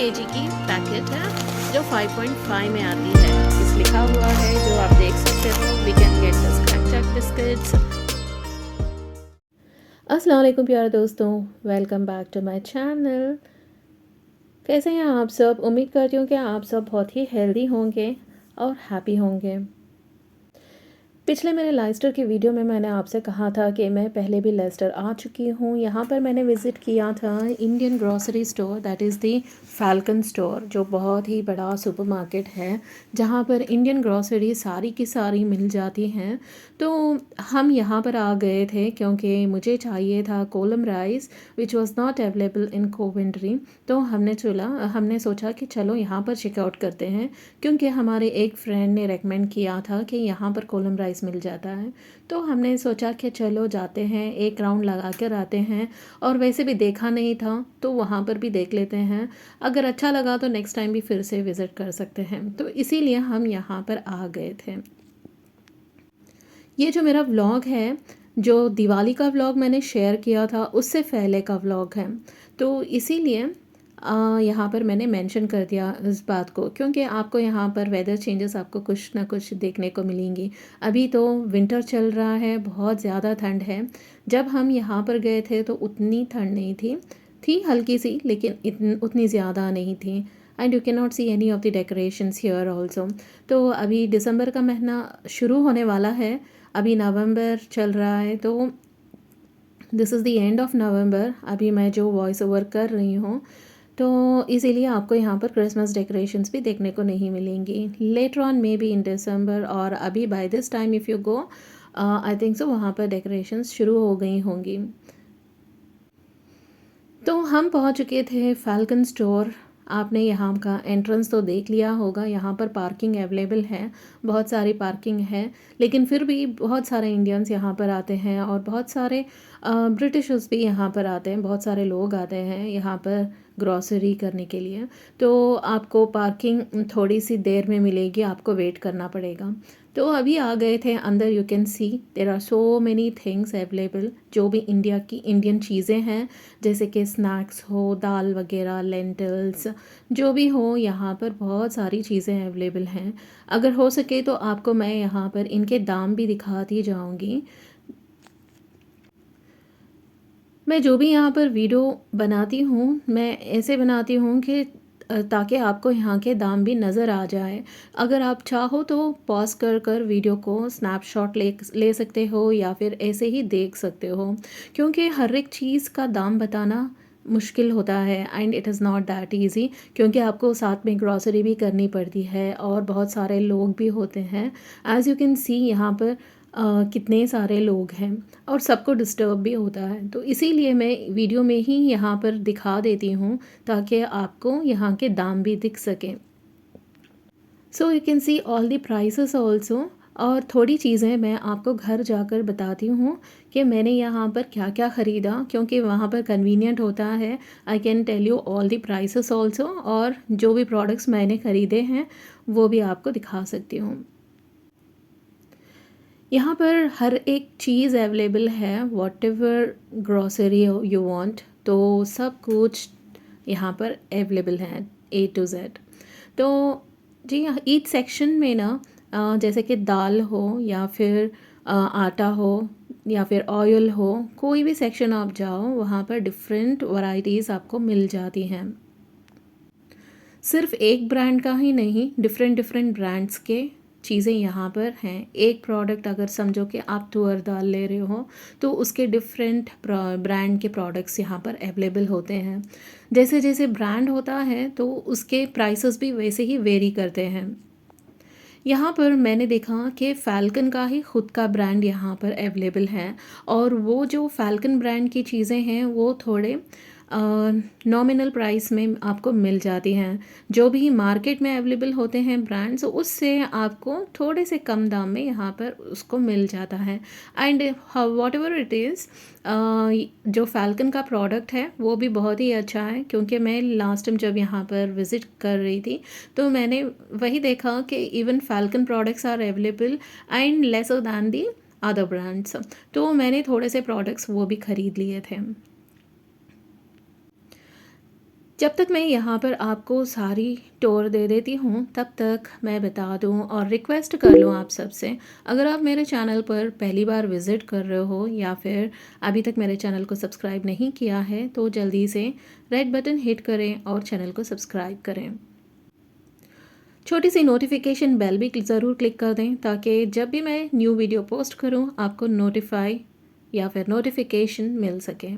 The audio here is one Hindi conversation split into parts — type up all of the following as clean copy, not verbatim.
केजी की पैकेट है जो 5.5 में आती है। इस लिखा हुआ है जो आप देख सकते हो, we can get the scratch biscuits. अस्सलाम वालेकुम प्यारे दोस्तों, welcome back to my channel. कैसे हैं आप सब? उम्मीद करती हूँ कि आप सब बहुत ही हेल्दी होंगे और हैप्पी होंगे। पिछले मेरे लेस्टर की वीडियो में मैंने आपसे कहा था कि मैं पहले भी लेस्टर आ चुकी हूँ। यहाँ पर मैंने विज़िट किया था Indian grocery store, that is the falcon store, जो बहुत ही बड़ा सुपरमार्केट है जहाँ पर इंडियन ग्रॉसरी सारी की सारी मिल जाती हैं। तो हम यहाँ पर आ गए थे क्योंकि मुझे चाहिए था Kolam rice which was not available in Coventry. तो हमने सोचा कि चलो यहाँ पर चेकआउट करते हैं, क्योंकि हमारे एक फ्रेंड ने रेकमेंड किया था कि यहाँ पर कोलम राइस मिल जाता है। तो हमने सोचा कि चलो जाते हैं, एक राउंड लगा कर आते हैं। और वैसे भी देखा नहीं था तो वहाँ पर भी देख लेते हैं, अगर अच्छा लगा तो नेक्स्ट टाइम भी फिर से विज़िट कर सकते हैं। तो इसीलिए हम यहाँ पर आ गए थे। ये जो मेरा व्लॉग है, जो दिवाली का व्लॉग मैंने शेयर किया था उससे पहले का व्लॉग है। तो इसीलिए यहाँ पर मैंने मेंशन कर दिया इस बात को, क्योंकि आपको यहाँ पर वेदर चेंजेस आपको कुछ ना कुछ देखने को मिलेंगी। अभी तो विंटर चल रहा है, बहुत ज़्यादा ठंड है। जब हम यहाँ पर गए थे तो उतनी ठंड नहीं थी, थी हल्की सी, लेकिन उतनी ज़्यादा नहीं थी। And you can not see any of the decorations here also. तो अभी दिसंबर का महीना शुरू होने वाला है, अभी नवंबर चल रहा है, तो this is the end of November अभी मैं जो वॉइस ओवर कर रही हूँ। तो इसीलिए आपको यहाँ पर क्रिसमस डेकोरेशंस भी देखने को नहीं मिलेंगी। Later on maybe in December, और अभी by this time if you go I think so वहाँ पर डेकोरेशंस शुरू हो गई होंगी। तो हम पहुँच चुके थे फैल्कन स्टोर। आपने यहाँ का एंट्रेंस तो देख लिया होगा। यहाँ पर पार्किंग अवेलेबल है, बहुत सारी पार्किंग है, लेकिन फिर भी बहुत सारे इंडियंस यहाँ पर आते हैं और बहुत सारे ब्रिटिशर्स भी यहाँ पर आते हैं। बहुत सारे लोग आते हैं यहाँ पर ग्रॉसरी करने के लिए। तो आपको पार्किंग थोड़ी सी देर में मिलेगी, आपको वेट करना पड़ेगा। तो अभी आ गए थे अंदर। You can see there are so many things available, जो भी इंडियन चीज़ें हैं, जैसे कि स्नैक्स हो, दाल वगैरह, लेंटल्स, जो भी हो, यहाँ पर बहुत सारी चीज़ें अवेलेबल हैं। अगर हो सके तो आपको मैं यहाँ पर इनके दाम भी दिखाती जाऊँगी। मैं जो भी यहाँ पर वीडियो बनाती हूँ, मैं ऐसे बनाती हूँ कि ताकि आपको यहाँ के दाम भी नज़र आ जाए। अगर आप चाहो तो पॉज़ कर कर वीडियो को स्नैपशॉट ले ले सकते हो, या फिर ऐसे ही देख सकते हो, क्योंकि हर एक चीज़ का दाम बताना मुश्किल होता है and it is not that easy, क्योंकि आपको साथ में ग्रॉसरी भी करनी पड़ती है और बहुत सारे लोग भी होते हैं। एज़ यू कैन सी यहाँ पर कितने सारे लोग हैं और सबको डिस्टर्ब भी होता है। तो इसीलिए मैं वीडियो में ही यहाँ पर दिखा देती हूँ, ताकि आपको यहाँ के दाम भी दिख सकें। So you can see all the prices also. और थोड़ी चीज़ें मैं आपको घर जाकर बताती हूँ कि मैंने यहाँ पर क्या क्या ख़रीदा, क्योंकि वहाँ पर कन्वीनियंट होता है। I can tell you all the prices also, और जो भी प्रोडक्ट्स मैंने ख़रीदे हैं वो भी आपको दिखा सकती हूँ। यहाँ पर हर एक चीज़ अवेलेबल है, what ever grocery you want, तो सब कुछ यहाँ पर अवेलेबल है, ए टू जेड। तो जी हाँ, ईच सेक्शन में ना जैसे कि दाल हो, या फिर आटा हो, या फिर ऑयल हो, कोई भी सेक्शन आप जाओ वहाँ पर डिफरेंट वैरायटीज़ आपको मिल जाती हैं। सिर्फ एक ब्रांड का ही नहीं, डिफरेंट डिफरेंट ब्रांड्स के चीज़ें यहाँ पर हैं। एक प्रोडक्ट अगर समझो कि आप तुअर दाल ले रहे हो, तो उसके डिफरेंट ब्रांड के प्रोडक्ट्स यहाँ पर अवेलेबल होते हैं। जैसे जैसे ब्रांड होता है तो उसके प्राइसेस भी वैसे ही वेरी करते हैं। यहाँ पर मैंने देखा कि फ़ैल्कन का ही ख़ुद का ब्रांड यहाँ पर अवेलेबल है, और वो जो फ़ैल्कन ब्रांड की चीज़ें हैं वो थोड़े नॉमिनल प्राइस में आपको मिल जाती हैं। जो भी मार्केट में अवेलेबल होते हैं ब्रांड्स, उससे आपको थोड़े से कम दाम में यहाँ पर उसको मिल जाता है। And what ever it is, जो फ़ैल्कन का प्रोडक्ट है वो भी बहुत ही अच्छा है, क्योंकि मैं लास्ट टाइम जब यहाँ पर विज़िट कर रही थी तो मैंने वही देखा कि even Falcon products are available and lesser than the other brands. तो मैंने थोड़े से प्रोडक्ट्स वो भी ख़रीद लिए थे। जब तक मैं यहाँ पर आपको सारी टूर दे देती हूँ तब तक मैं बता दूँ और रिक्वेस्ट कर लूँ आप सबसे, अगर आप मेरे चैनल पर पहली बार विज़िट कर रहे हो या फिर अभी तक मेरे चैनल को सब्सक्राइब नहीं किया है तो जल्दी से रेड बटन हिट करें और चैनल को सब्सक्राइब करें। छोटी सी नोटिफिकेशन बेल भी ज़रूर क्लिक कर दें ताकि जब भी मैं न्यू वीडियो पोस्ट करूँ आपको नोटिफाई या फिर नोटिफिकेशन मिल सके।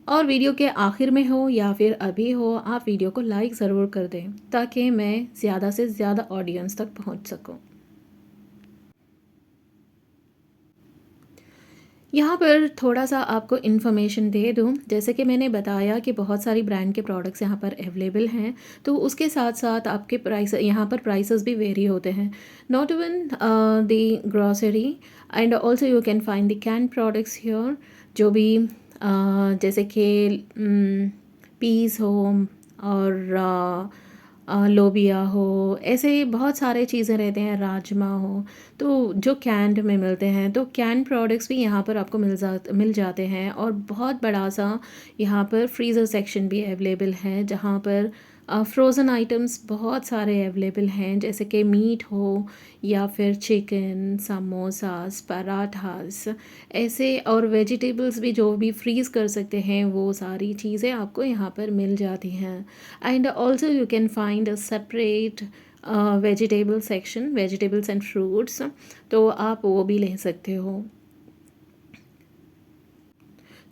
और वीडियो के आखिर में हो या फिर अभी हो, आप वीडियो को लाइक ज़रूर कर दें ताकि मैं ज़्यादा से ज़्यादा ऑडियंस तक पहुंच सकूं। यहाँ पर थोड़ा सा आपको इन्फॉर्मेशन दे दूँ, जैसे कि मैंने बताया कि बहुत सारी ब्रांड के प्रोडक्ट्स यहाँ पर अवेलेबल हैं, तो उसके साथ साथ आपके प्राइस यहाँ पर प्राइसेस भी वेरी होते हैं। Not even the grocery and also you can find the can products here, जो भी जैसे कि पीस हो और लोबिया हो, ऐसे बहुत सारे चीज़ें रहते हैं, राजमा हो, तो जो कैंड में मिलते हैं, तो कैन प्रोडक्ट्स भी यहाँ पर आपको मिल जाते हैं। और बहुत बड़ा सा यहाँ पर फ्रीज़र सेक्शन भी अवेलेबल है जहाँ पर फ्रोज़न आइटम्स बहुत सारे अवेलेबल हैं, जैसे कि मीट हो या फिर चिकन, समोसास, पराठास, ऐसे और वेजिटेबल्स भी जो भी फ्रीज़ कर सकते हैं वो सारी चीज़ें आपको यहाँ पर मिल जाती हैं। And also you can find a separate vegetable section, vegetables and fruits, तो आप वो भी ले सकते हो।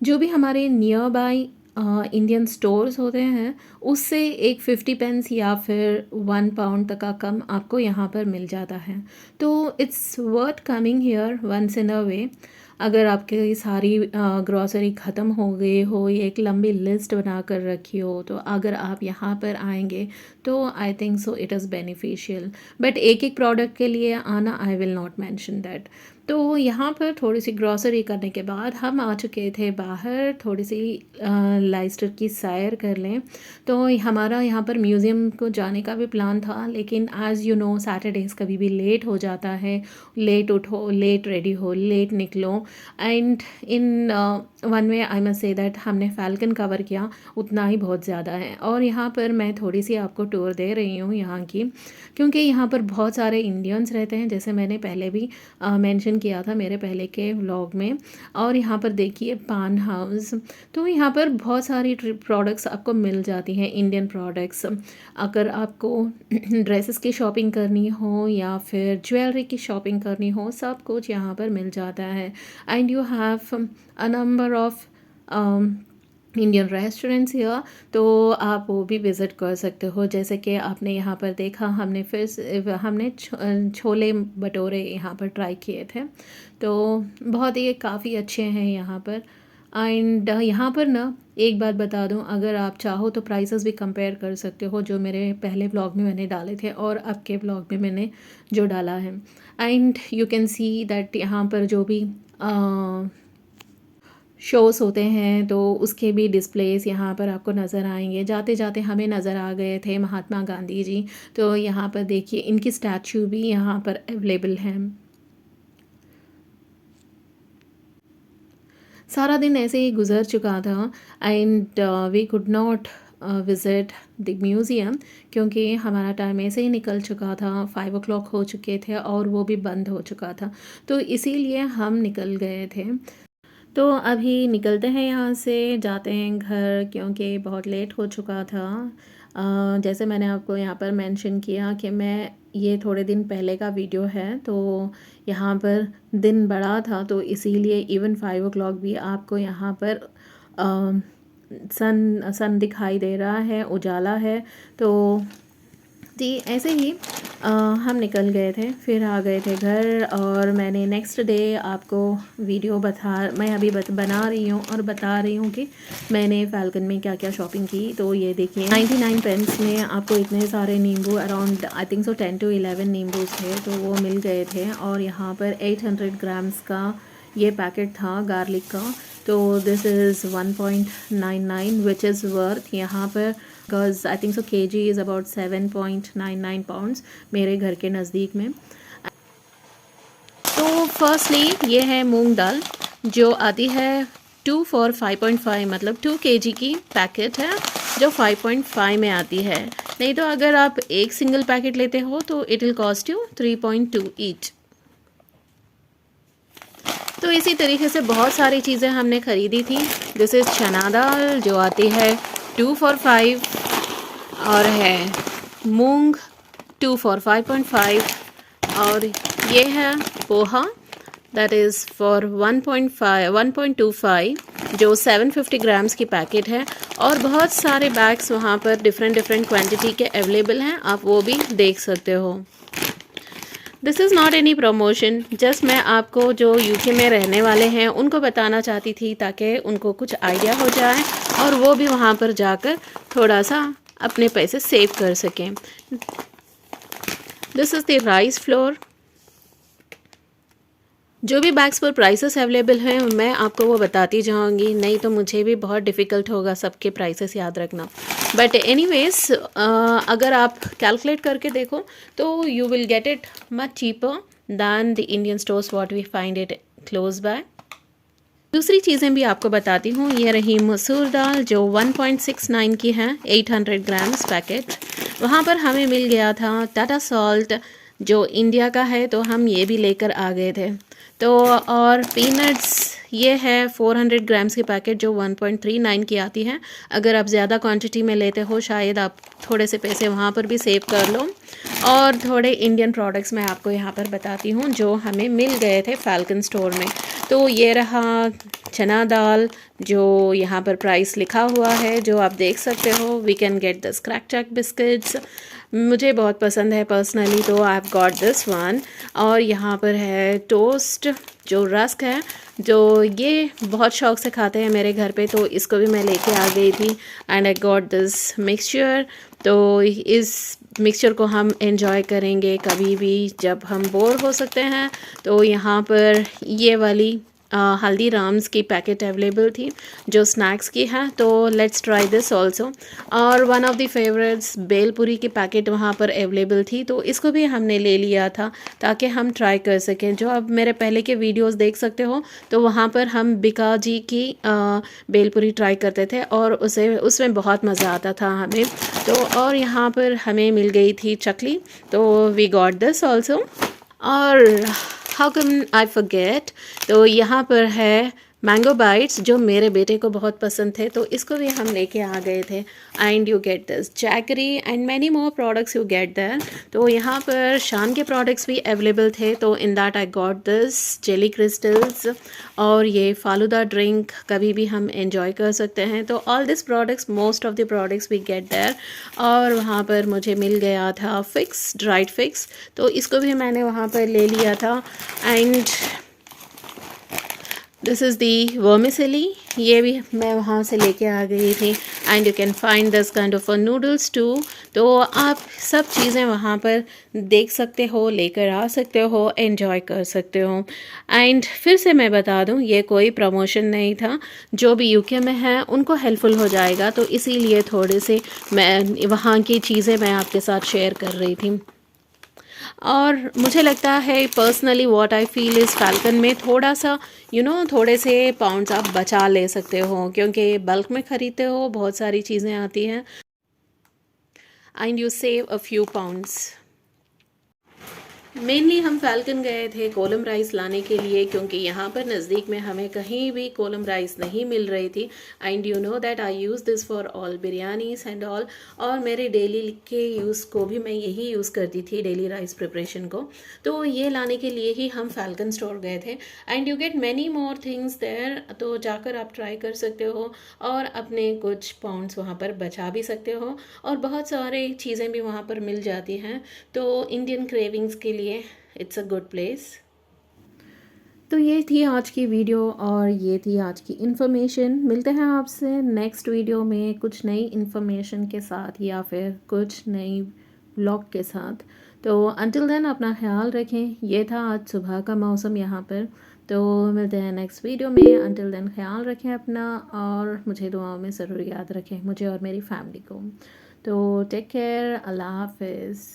जो भी हमारे नियर बाय इंडियन स्टोर्स होते हैं उससे एक 50 पेंस या फिर 1 पाउंड तक का कम आपको यहाँ पर मिल जाता है। तो it's worth coming here once in a way. अगर आपकी सारी ग्रॉसरी ख़त्म हो गई हो, ये एक लंबी लिस्ट बना कर रखी हो, तो अगर आप यहाँ पर आएंगे तो आई think so it is beneficial. But एक एक प्रोडक्ट के लिए आना, I will not mention that. तो यहाँ पर थोड़ी सी ग्रॉसरी करने के बाद हम आ चुके थे बाहर, थोड़ी सी लाइस्टर की सैर कर लें। तो हमारा यहाँ पर म्यूज़ियम को जाने का भी प्लान था, लेकिन एज़ यू नो सैटरडेज़ कभी भी लेट हो जाता है, लेट उठो, लेट रेडी हो, लेट निकलो। And in one way I must say that हमने फैल्कन कवर किया, उतना ही बहुत ज़्यादा है। और यहाँ पर मैं थोड़ी सी आपको टूर दे रही हूँ यहाँ की, क्योंकि यहाँ पर बहुत सारे इंडियंस रहते हैं, जैसे मैंने पहले भी मेंशन किया था मेरे पहले के व्लॉग में। और यहाँ पर देखिए पान हाउस, तो यहाँ पर बहुत सारी प्रोडक्ट्स आपको मिल जाती हैं, इंडियन प्रोडक्ट्स। अगर आपको ड्रेसेस की शॉपिंग करनी हो या फिर ज्वेलरी की शॉपिंग करनी हो, सब कुछ यहाँ पर मिल जाता है। And you have a number of Indian restaurants here, तो आप वो भी विज़िट कर सकते हो। जैसे कि आपने यहाँ पर देखा, हमने छोले भटूरे यहाँ पर ट्राई किए थे, तो बहुत ही काफ़ी अच्छे हैं यहाँ पर। एंड यहाँ पर ना एक बात बता दूँ, अगर आप चाहो तो प्राइसेस भी कंपेयर कर सकते हो, जो मेरे पहले ब्लॉग में मैंने डाले थे और अब के ब्लॉग में मैंने जो डाला है। And you can see that यहाँ पर जो भी शोज़ होते हैं तो उसके भी डिस्प्लेस यहाँ पर आपको नज़र आएंगे। जाते जाते हमें नज़र आ गए थे महात्मा गांधी जी, तो यहाँ पर देखिए इनकी स्टैचू भी यहाँ पर अवेलेबल हैं। सारा दिन ऐसे ही गुजर चुका था and we could not visit the museum, क्योंकि हमारा टाइम ऐसे ही निकल चुका था, 5 o'clock हो चुके थे और वो भी बंद हो चुका था, तो इसीलिए हम निकल गए थे। तो अभी निकलते हैं यहाँ से, जाते हैं घर, क्योंकि बहुत लेट हो चुका था। जैसे मैंने आपको यहाँ पर मेंशन किया कि मैं ये थोड़े दिन पहले का वीडियो है, तो यहाँ पर दिन बड़ा था, तो इसीलिए इवन 5 o'clock भी आपको यहाँ पर सन दिखाई दे रहा है, उजाला है। तो जी ऐसे ही हम निकल गए थे, फिर आ गए थे घर। और मैंने नेक्स्ट डे आपको वीडियो मैं अभी बना रही हूँ और बता रही हूँ कि मैंने फैल्कन में क्या क्या शॉपिंग की। तो ये देखिए 99 पेंस में आपको इतने सारे नींबू, around I think so 10 to 11 नींबू थे, तो वो मिल गए थे। और यहाँ पर 800 ग्राम्स का ये पैकेट था गार्लिक का, तो this is 1.99 which is worth यहाँ पर, because I think so kg is about 7.99 pounds मेरे घर के नज़दीक में। तो फर्स्टली ये है मूंग दाल, जो आती है 2 फॉर 5.5 मतलब 2 kg की पैकेट है जो 5.5 में आती है। नहीं तो अगर आप एक सिंगल पैकेट लेते हो तो it will cost you 3.2 each. तो इसी तरीके से बहुत सारी चीज़ें हमने ख़रीदी थी। दिस इज़ चना दाल जो आती है 2 फॉर 5 और है मूंग 2 फॉर 5.5 और ये है पोहा दैट इज़ फॉर 1.25 जो 750 ग्राम्स की पैकेट है। और बहुत सारे बैग्स वहाँ पर डिफरेंट क्वांटिटी के अवेलेबल हैं, आप वो भी देख सकते हो। This is not any promotion, just मैं आपको जो यूके में रहने वाले हैं उनको बताना चाहती थी ताकि उनको कुछ आइडिया हो जाए और वो भी वहाँ पर जाकर थोड़ा सा अपने पैसे सेव कर सकें। This is the rice flour. जो भी बैग्स पर प्राइसेस अवेलेबल हैं मैं आपको वो बताती जाऊंगी, नहीं तो मुझे भी बहुत डिफ़िकल्ट होगा सबके प्राइसेस याद रखना। बट एनीवेज अगर आप कैलकुलेट करके देखो तो you will get it much cheaper than the Indian stores what we find it close by. दूसरी चीज़ें भी आपको बताती हूँ। ये रही मसूर दाल जो 1.69 की है, 800 ग्राम्स पैकेट। वहाँ पर हमें मिल गया था टाटा सॉल्ट जो इंडिया का है, तो हम ये भी लेकर आ गए थे। तो और पीनट्स ये है 400 ग्राम्स की पैकेट जो 1.39 की आती है। अगर आप ज़्यादा क्वांटिटी में लेते हो शायद आप थोड़े से पैसे वहाँ पर भी सेव कर लो। और थोड़े इंडियन प्रोडक्ट्स मैं आपको यहाँ पर बताती हूँ जो हमें मिल गए थे फैल्कन स्टोर में। तो ये रहा चना दाल जो यहाँ पर प्राइस लिखा हुआ है जो आप देख सकते हो। We can get the Krackjack biscuits, मुझे बहुत पसंद है पर्सनली, तो I have got this one. और यहाँ पर है टोस्ट जो रस्क है, जो ये बहुत शौक से खाते हैं मेरे घर पे, तो इसको भी मैं लेके आ गई थी। And I got this mixture. तो इस मिक्सचर को हम एंजॉय करेंगे कभी भी जब हम बोर हो सकते हैं। तो यहाँ पर ये वाली हल्दीराम्स की पैकेट अवेलेबल थी जो स्नैक्स की है, तो लेट्स ट्राई दिस ऑल्सो। और one of the favourites bhelpuri की पैकेट वहाँ पर अवेलेबल थी, तो इसको भी हमने ले लिया था ताकि हम ट्राई कर सकें। जो आप मेरे पहले के वीडियोस देख सकते हो तो वहाँ पर हम बिका जी की बेलपुरी ट्राई करते थे और उसमें बहुत मज़ा आता था हमें। तो और यहाँ पर हमें मिल गई थी चकली, तो वी गॉट दिस ऑल्सो। और हाउ कम आई फॉरगेट, तो यहाँ पर है मैंगो बाइट्स जो मेरे बेटे को बहुत पसंद थे, तो इसको भी हम लेके आ गए थे। And you get this jaggery and many more products you get there. तो यहाँ पर शान के प्रोडक्ट्स भी अवेलेबल थे, तो in that I got this jelly crystals और ये फालूदा ड्रिंक कभी भी हम एंजॉय कर सकते हैं। तो all this products, most of the products we get there. और वहाँ पर मुझे मिल गया था फिक्स, ड्राइड फिक्स, तो इसको भी मैंने वहाँ पर ले लिया था। And this is the vermicelli, ये भी मैं वहाँ से लेके आ गई थी। And you can find this kind of noodles too. तो आप सब चीज़ें वहाँ पर देख सकते हो, लेकर आ सकते हो, एंजॉय कर सकते हो। एंड फिर से मैं बता दूँ ये कोई प्रमोशन नहीं था, जो भी यूके में है उनको हेल्पफुल हो जाएगा, तो इसीलिए थोड़े से मैं वहाँ की चीज़ें मैं आपके साथ शेयर कर रही थी। और मुझे लगता है personally what I feel is falcon में थोड़ा सा थोड़े से पाउंड्स आप बचा ले सकते हो, क्योंकि बल्क में ख़रीदते हो बहुत सारी चीज़ें आती हैं and you save a few pounds. Mainly हम फैल्कन गए थे कोलम राइस लाने के लिए, क्योंकि यहाँ पर नज़दीक में हमें कहीं भी कोलम राइस नहीं मिल रही थी। And you know that I use this for all biryanis and all, और मेरे डेली के यूज़ को भी मैं यही यूज़ करती थी, डेली राइस प्रिपरेशन को। तो ये लाने के लिए ही हम फैल्कन स्टोर गए थे। And you get many more things there, तो जाकर आप ट्राई कर सकते हो और अपने कुछ पाउंड्स वहाँ पर बचा भी सकते हो, और बहुत सारे चीज़ें भी वहाँ पर मिल जाती हैं। तो इंडियन क्रेविंग्स के लिए इट्स अ गुड प्लेस। तो ये थी आज की वीडियो और ये थी आज की इन्फॉर्मेशन। मिलते हैं आपसे नेक्स्ट वीडियो में कुछ नई इन्फॉर्मेशन के साथ या फिर कुछ नई व्लॉग के साथ। तो अंटिल देन अपना ख्याल रखें। ये था आज सुबह का मौसम यहाँ पर। तो मिलते हैं नेक्स्ट वीडियो में। अंटिल देन ख्याल रखें अपना, और मुझे दुआओं में ज़रूर याद रखें, मुझे और मेरी फैमिली को। तो टेक केयर, अल्लाह हाफिज़।